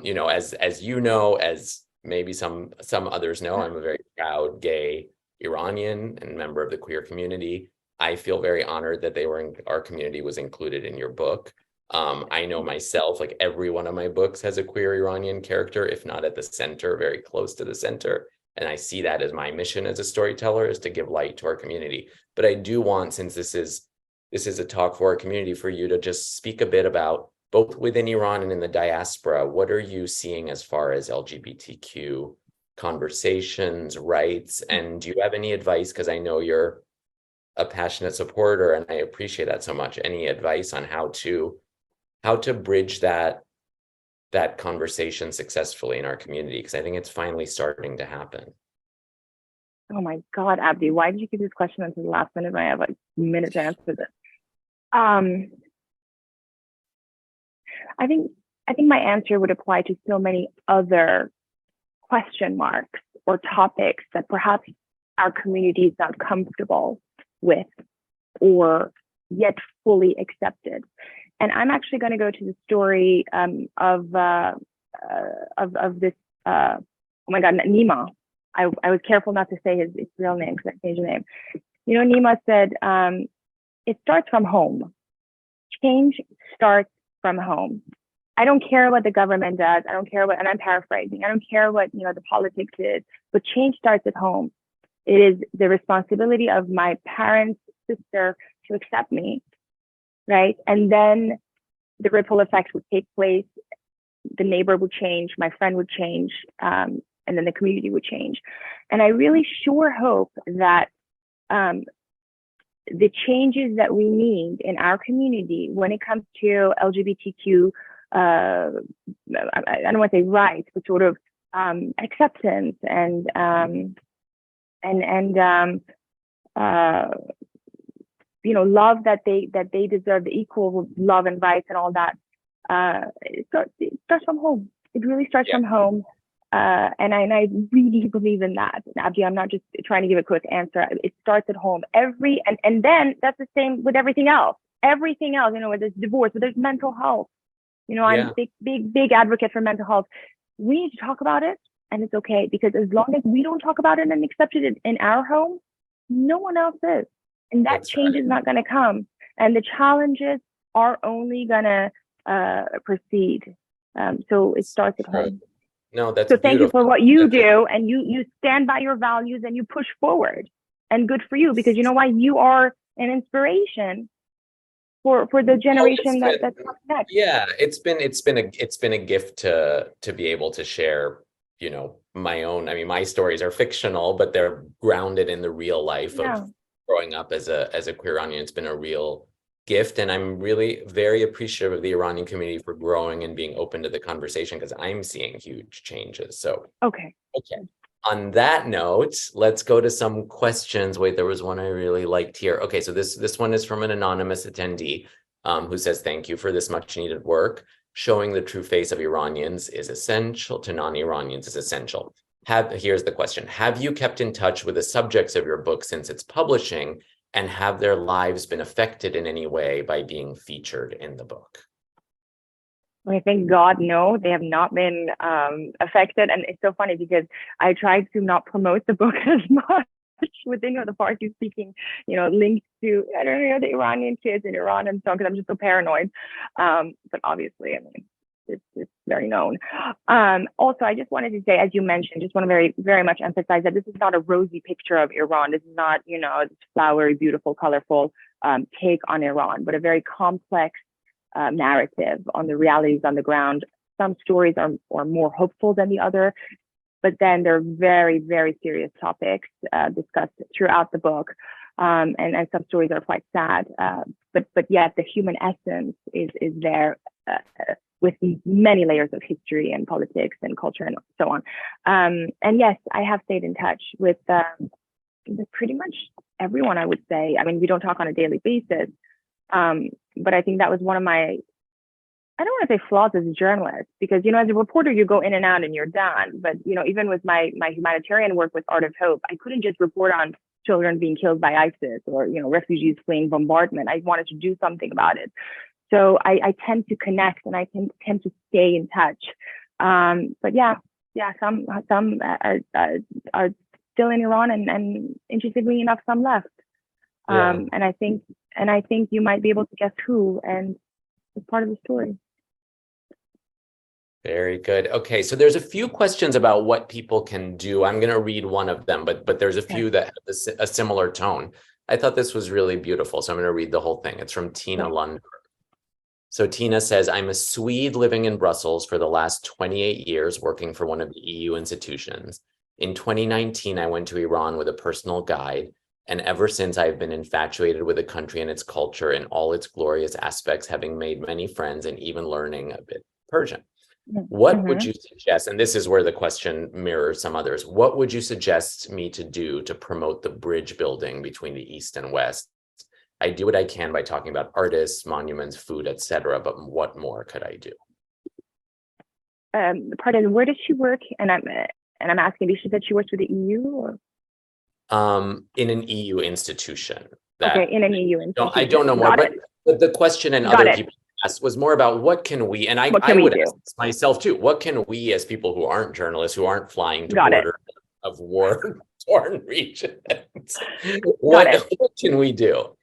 you know, as you know, as maybe some others know, I'm a very proud gay Iranian and member of the queer community. I feel very honored that our community was included in your book. I know myself, like every one of my books has a queer Iranian character, if not at the center, very close to the center. And I see that as my mission as a storyteller, is to give light to our community. But I do want, since this is a talk for our community, for you to just speak a bit about, both within Iran and in the diaspora, what are you seeing as far as LGBTQ conversations, rights, and do you have any advice? Because I know you're a passionate supporter and I appreciate that so much. Any advice on how to bridge that conversation successfully in our community? Because I think it's finally starting to happen. Oh my God, Abdi, why did you give this question until the last minute? I have like a minute to answer this. I think my answer would apply to so many other question marks or topics that perhaps our community is not comfortable with or yet fully accepted. And I'm actually going to go to the story of this. Oh my God, Nima. I was careful not to say his real name because I changed his name. You know, Nima said, "It starts from home. Change starts from home. I don't care what the government does. I don't care what, and I'm paraphrasing. I don't care what the politics is, but change starts at home. It is the responsibility of my parents, sister, to accept me." Right? And then the ripple effects would take place. The neighbor would change, my friend would change, and then the community would change. And I really sure hope that the changes that we need in our community when it comes to LGBTQ, I don't want to say rights, but sort of acceptance and love that they deserve, the equal love and rights and all that. It starts from home. It really starts from home. And I really believe in that. Abdi, I'm not just trying to give a quick answer. It starts at home. And then that's the same with everything else. Everything else, whether it's divorce, whether it's mental health. I'm a big advocate for mental health. We need to talk about it, and it's okay, because as long as we don't talk about it and accept it in our home, no one else is. And that change is not going to come. And the challenges are only going to proceed. So it starts at home. No, that's so thank beautiful. You for what you do, and you stand by your values and you push forward, and good for you, because you know why? You are an inspiration for the generation that's coming next. Yeah, it's been a gift to be able to share, my own. I mean, my stories are fictional, but they're grounded in the real life of growing up as a queer Iranian. It's been a real gift, and I'm really very appreciative of the Iranian community for growing and being open to the conversation, because I'm seeing huge changes. So okay. On that note, let's go to some questions. Wait, there was one I really liked here. Okay, so this one is from an anonymous attendee who says, "Thank you for this much needed work. Showing the true face of Iranians is essential to non-Iranians is essential." Here's the question. Have you kept in touch with the subjects of your book since its publishing, and have their lives been affected in any way by being featured in the book? I thank God, no, they have not been affected. And it's so funny because I tried to not promote the book as much within the Farsi speaking, links to, I don't know, the Iranian kids in Iran and so on, because I'm just so paranoid. But obviously, I mean, it's very known. Also, I just wanted to say, as you mentioned, just want to very, very much emphasize that this is not a rosy picture of Iran. This is not, this flowery, beautiful, colorful take on Iran, but a very complex narrative on the realities on the ground. Some stories are more hopeful than the other, but then there are very, very serious topics discussed throughout the book. And some stories are quite sad, but yet the human essence is there with many layers of history and politics and culture and so on. And yes, I have stayed in touch with pretty much everyone, I would say. I mean, we don't talk on a daily basis, but I think that was one of my I don't want to say flaws as a journalist, because, as a reporter, you go in and out and you're done. But, even with my humanitarian work with Art of Hope, I couldn't just report on children being killed by ISIS or, refugees fleeing bombardment. I wanted to do something about it. So I tend to connect and I tend to stay in touch. But some are still in Iran, and interestingly enough, some left. And I think you might be able to guess who, and it's part of the story. Very good. Okay, so there's a few questions about what people can do. I'm going to read one of them, but there's a few that have a similar tone. I thought this was really beautiful, so I'm going to read the whole thing. It's from Tina Lundberg. So Tina says, I'm a Swede living in Brussels for the last 28 years, working for one of the EU institutions. In 2019, I went to Iran with a personal guide, and ever since I've been infatuated with the country and its culture and all its glorious aspects, having made many friends and even learning a bit Persian. What would you suggest, and this is where the question mirrors some others, what would you suggest me to do to promote the bridge building between the East and West? I do what I can by talking about artists, monuments, food, etc., but what more could I do? Pardon, where does she work? And I'm asking, she said she works with the EU, or? In an EU institution. Okay, in an EU institution. I don't know more, but the question and other people asked was more about what can we, and I would ask myself too, what can we as people who aren't journalists, who aren't flying to borders of war-torn regions, what can we do?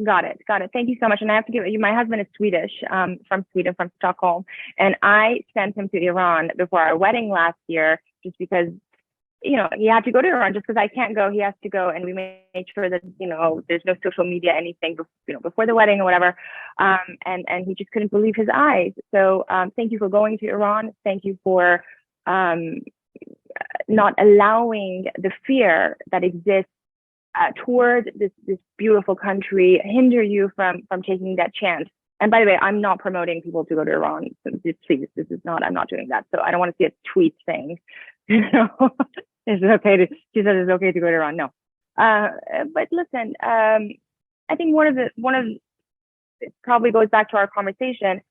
Got it. Thank you so much. And I have to give you, my husband is Swedish, from Sweden, from Stockholm. And I sent him to Iran before our wedding last year, just because, he had to go to Iran. Just because I can't go, he has to go. And we made sure that, there's no social media, anything, before the wedding or whatever. And he just couldn't believe his eyes. So thank you for going to Iran. Thank you for not allowing the fear that exists toward this beautiful country hinder you from taking that chance. And by the way, I'm not promoting people to go to Iran. So please, I'm not doing that. So I don't want to see a tweet saying, she says it's okay to go to Iran. No. But listen, I think one of it probably goes back to our conversation.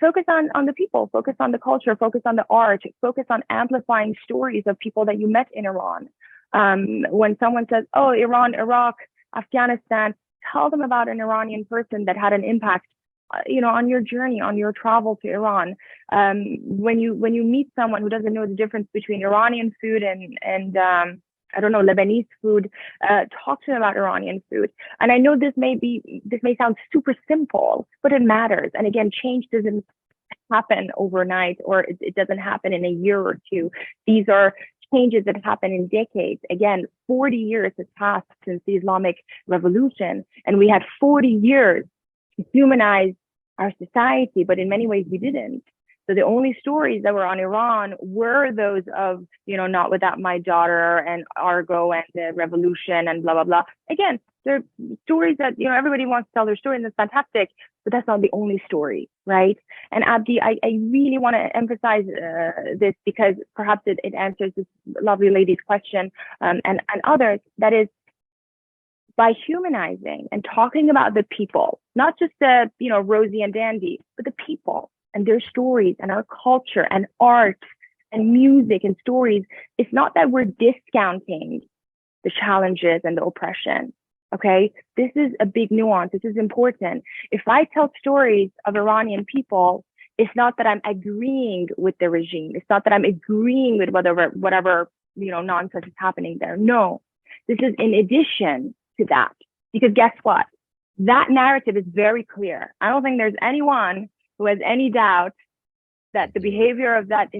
Focus on the people, focus on the culture, focus on the art, focus on amplifying stories of people that you met in Iran. When someone says, oh, Iran, Iraq, Afghanistan, tell them about an Iranian person that had an impact, on your journey, on your travel to Iran. When you meet someone who doesn't know the difference between Iranian food and Lebanese food, talk to them about Iranian food. And I know this may sound super simple, but it matters. And again, change doesn't happen overnight, or it doesn't happen in a year or two. These are changes that happen in decades. Again, 40 years has passed since the Islamic Revolution, and we had 40 years to humanize our society, but in many ways we didn't. So the only stories that were on Iran were those of, Not Without My Daughter and Argo and the revolution and blah, blah, blah. Again, they're stories that, everybody wants to tell their story, and that's fantastic, but that's not the only story, right? And Abdi, I really want to emphasize this, because perhaps it answers this lovely lady's question, and others, that is, by humanizing and talking about the people, not just the, Rosie and Dandy, but the people and their stories and our culture and art and music and stories. It's not that we're discounting the challenges and the oppression. Okay, this is a big nuance. This is important. If I tell stories of Iranian people, it's not that I'm agreeing with the regime. It's not that I'm agreeing with whatever nonsense is happening there. No, this is in addition to that. Because guess what? That narrative is very clear. I don't think there's anyone who has any doubt that the behavior of that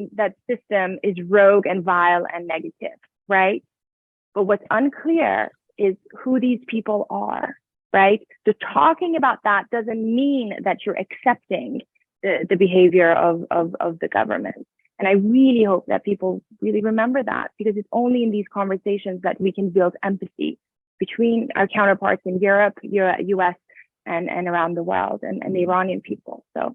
system is rogue and vile and negative, right? But what's unclear is who these people are, right? So talking about that doesn't mean that you're accepting the behavior of the government. And I really hope that people really remember that, because it's only in these conversations that we can build empathy between our counterparts in Europe, US, and around the world, and the Iranian people. So,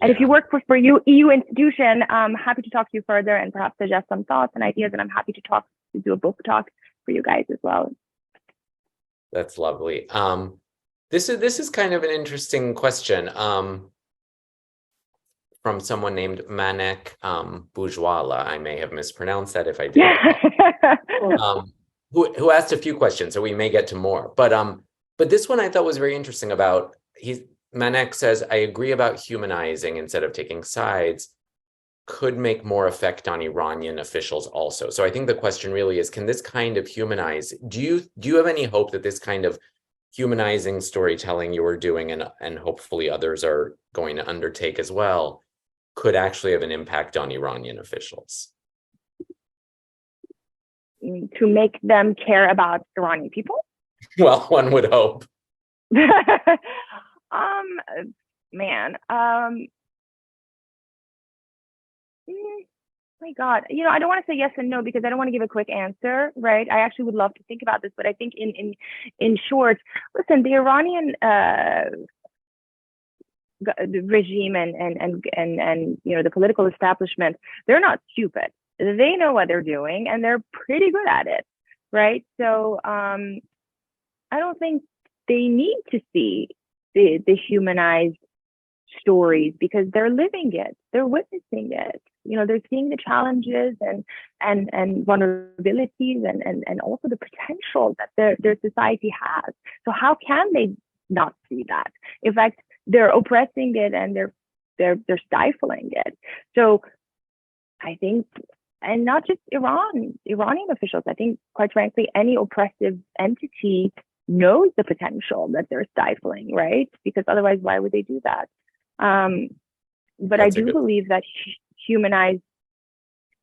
and if you work for EU institution, I'm happy to talk to you further and perhaps suggest some thoughts and ideas, and I'm happy to do a book talk for you guys as well. That's lovely. This is kind of an interesting question. from someone named Manek Bourgeois. I may have mispronounced that if I did. Who asked a few questions, so we may get to more. But this one I thought was very interesting about, Manek says, I agree about humanizing instead of taking sides could make more effect on Iranian officials also. So I think the question really is, can this kind of humanize, do you have any hope that this kind of humanizing storytelling you are doing and hopefully others are going to undertake as well could actually have an impact on Iranian officials? To make them care about Iranian people? Well, one would hope. My God, I don't want to say yes and no because I don't want to give a quick answer, right? I actually would love to think about this, but I think in short, listen, the Iranian the regime and the political establishment, they're not stupid. They know what they're doing and they're pretty good at it, right? So I don't think they need to see the humanized stories because they're living it, they're witnessing it. They're seeing the challenges and vulnerabilities and also the potential that their society has. So how can they not see that? In fact, they're oppressing it and they're stifling it. So I think, and not just Iranian officials, I think, quite frankly, any oppressive entity knows the potential that they're stifling, right? Because otherwise, why would they do that? But I do believe that humanized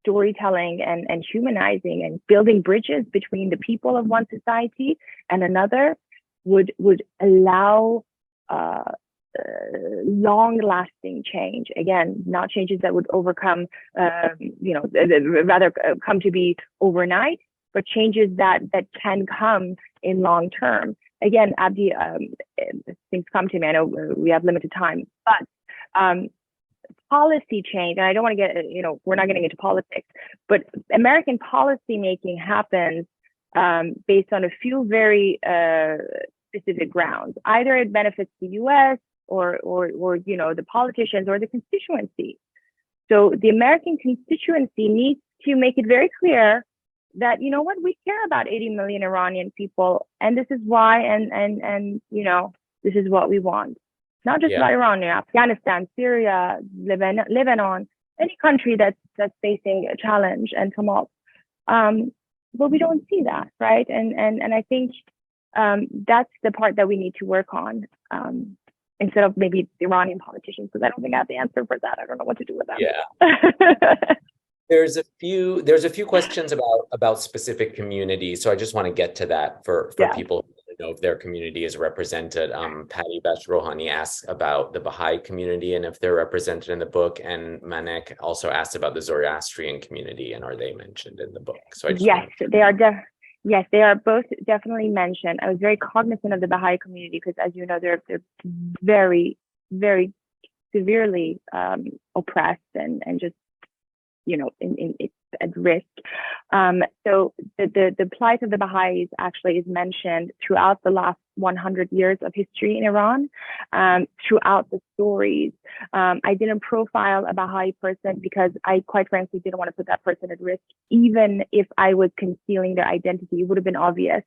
storytelling and humanizing and building bridges between the people of one society and another would allow long-lasting change. Again, not changes that would overcome, rather come to be overnight, but changes that can come in long term. Again, Abdi, things come to me. I know we have limited time, but policy change, and I don't want to get, we're not getting into politics, but American policy making happens based on a few very specific grounds. Either it benefits the U.S. or the politicians or the constituency. So the American constituency needs to make it very clear that, we care about 80 million Iranian people, and this is why, and this is what we want. Not just about Iran, Afghanistan, Syria, Lebanon, any country that's facing a challenge and tumult. But we don't see that, right? And I think that's the part that we need to work on, instead of maybe Iranian politicians, because I don't think I have the answer for that. I don't know what to do with that. Yeah. There's a few questions about specific communities, so I just want to get to that for people who know if their community is represented. Patty Bashrohani asks about the Baha'i community and if they're represented in the book, and Manek also asks about the Zoroastrian community and are they mentioned in the book? So they are. Yes, they are both definitely mentioned. I was very cognizant of the Baha'i community because, as you know, they're very, very severely oppressed and just at risk. So the plight of the Baha'is actually is mentioned throughout the last 100 years of history in Iran, throughout the stories. I didn't profile a Baha'i person because I quite frankly didn't want to put that person at risk. Even if I was concealing their identity, it would have been obvious.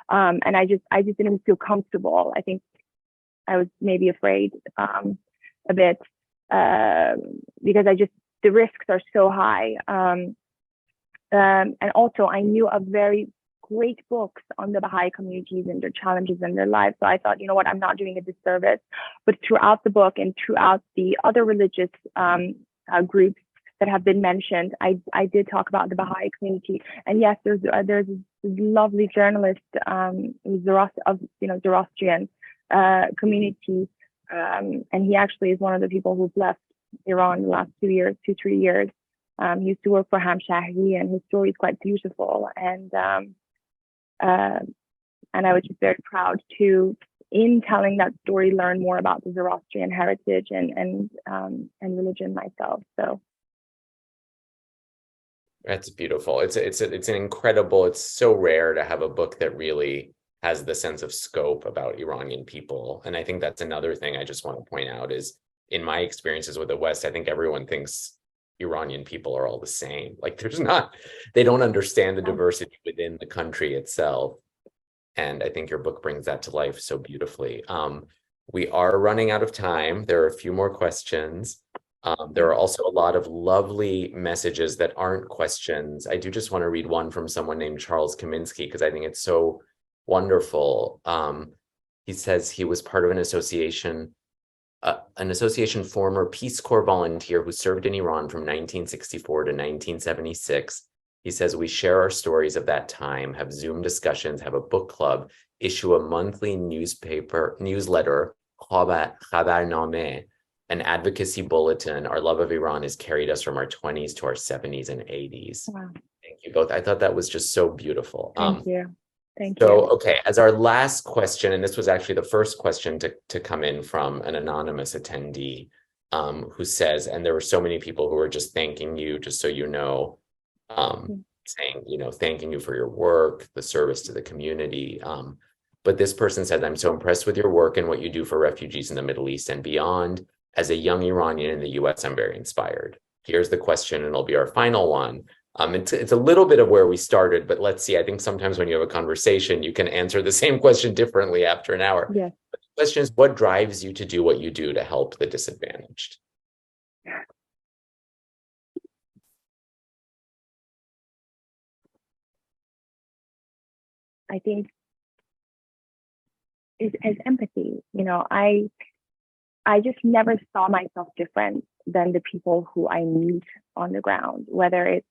And I just didn't feel comfortable. I think I was maybe afraid a bit because the risks are so high. And also I knew of very great books on the Baha'i communities and their challenges in their lives. So I thought, I'm not doing a disservice. But throughout the book and throughout the other religious groups that have been mentioned, I did talk about the Baha'i community. And yes, there's this lovely journalist Zoroastrian community. And he actually is one of the people who's left Iran the last 2-3 years. He used to work for Hamshahri, and his story is quite beautiful. And I was just very proud to, in telling that story, learn more about the Zoroastrian heritage and religion myself. So that's beautiful. It's an incredible. It's so rare to have a book that really has the sense of scope about Iranian people, and I think that's another thing I just want to point out is in my experiences with the West, I think everyone thinks Iranian people are all the same. Like they don't understand the diversity within the country itself. And I think your book brings that to life so beautifully. We are running out of time. There are a few more questions. There are also a lot of lovely messages that aren't questions. I do just want to read one from someone named Charles Kaminsky, because I think it's so wonderful. He says he was part of an association former Peace Corps volunteer who served in Iran from 1964 to 1976. He says, we share our stories of that time, have Zoom discussions, have a book club, issue a monthly newsletter, Khabarnameh, an advocacy bulletin. Our love of Iran has carried us from our 20s to our 70s and 80s. Wow. Thank you both. I thought that was just so beautiful. Thank you. Thank you. So, okay, as our last question, and this was actually the first question to come in from an anonymous attendee who says, and there were so many people who were just thanking you, just so you know, saying, thanking you for your work, the service to the community. But this person said, I'm so impressed with your work and what you do for refugees in the Middle East and beyond. As a young Iranian in the US, I'm very inspired. Here's the question, and it'll be our final one. It's a little bit of where we started, but let's see. I think sometimes when you have a conversation, you can answer the same question differently after an hour. Yes. But the question is, what drives you to do what you do to help the disadvantaged? I think is empathy. I just never saw myself different than the people who I meet on the ground, whether it's,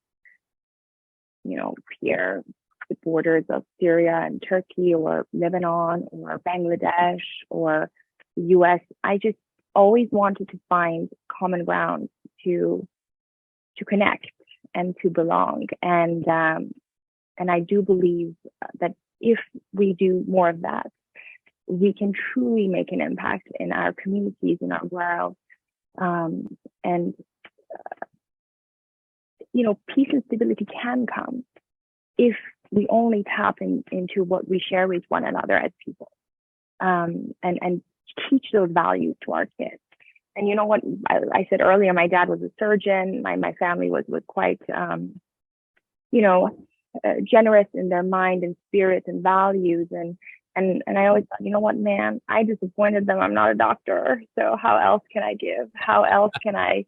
here, the borders of Syria and Turkey or Lebanon or Bangladesh or the US. I just always wanted to find common ground to connect and to belong. And I do believe that if we do more of that, we can truly make an impact in our communities, in our world. Peace and stability can come if we only tap into what we share with one another as people, and teach those values to our kids. And you know what I said earlier, my dad was a surgeon. My family was quite, generous in their mind and spirit and values. And I always thought, you know what, man, I disappointed them. I'm not a doctor. So how else can I give? How else can I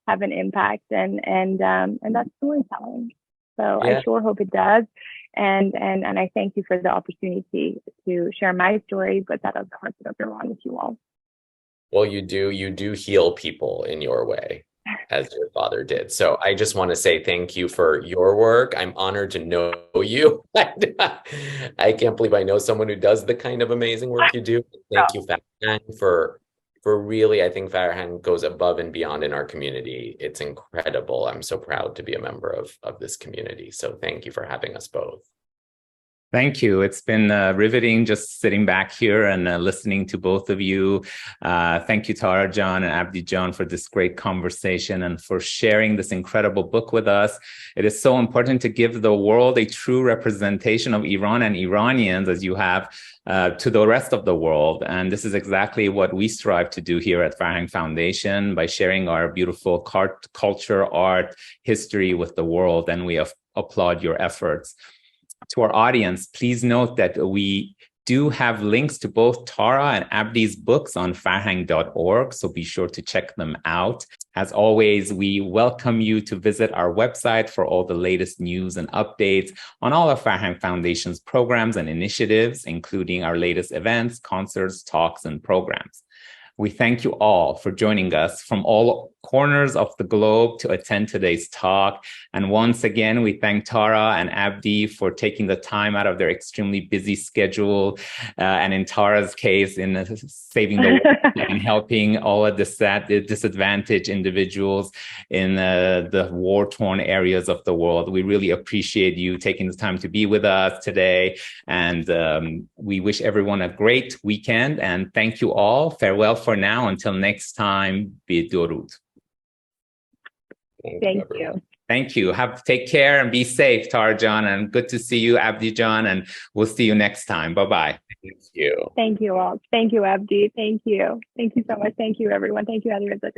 have an impact? And that's storytelling. So yeah. I sure hope it does. And I thank you for the opportunity to share my story, but that of the hearts of Iran with you all. Well, you do heal people in your way, as your father did. So I just want to say thank you for your work. I'm honored to know you. I can't believe I know someone who does the kind of amazing work you do. Thank you, Farhang, for really, I think Farhang goes above and beyond in our community. It's incredible. I'm so proud to be a member of this community. So thank you for having us both. Thank you. It's been riveting just sitting back here and listening to both of you. Thank you, Tara John and Abdi John, for this great conversation and for sharing this incredible book with us. It is so important to give the world a true representation of Iran and Iranians, as you have, to the rest of the world. And this is exactly what we strive to do here at Farhang Foundation by sharing our beautiful culture, art, history with the world. And we applaud your efforts. To our audience, please note that we do have links to both Tara and Abdi's books on farhang.org, so be sure to check them out. As always, we welcome you to visit our website for all the latest news and updates on all of Farhang Foundation's programs and initiatives, including our latest events, concerts, talks, and programs. We thank you all for joining us from all corners of the globe to attend today's talk. And once again, we thank Tara and Abdi for taking the time out of their extremely busy schedule. And in Tara's case, in saving the world and helping all of the disadvantaged individuals in the war-torn areas of the world. We really appreciate you taking the time to be with us today. And we wish everyone a great weekend. And thank you all. Farewell for now. Until next time, Bidurud. Thank you. Thank you. Take care and be safe, Tara John. And good to see you, Abdi John. And we'll see you next time. Bye-bye. Thank you. Thank you all. Thank you, Abdi. Thank you. Thank you so much. Thank you, everyone. Thank you, Ali Reza.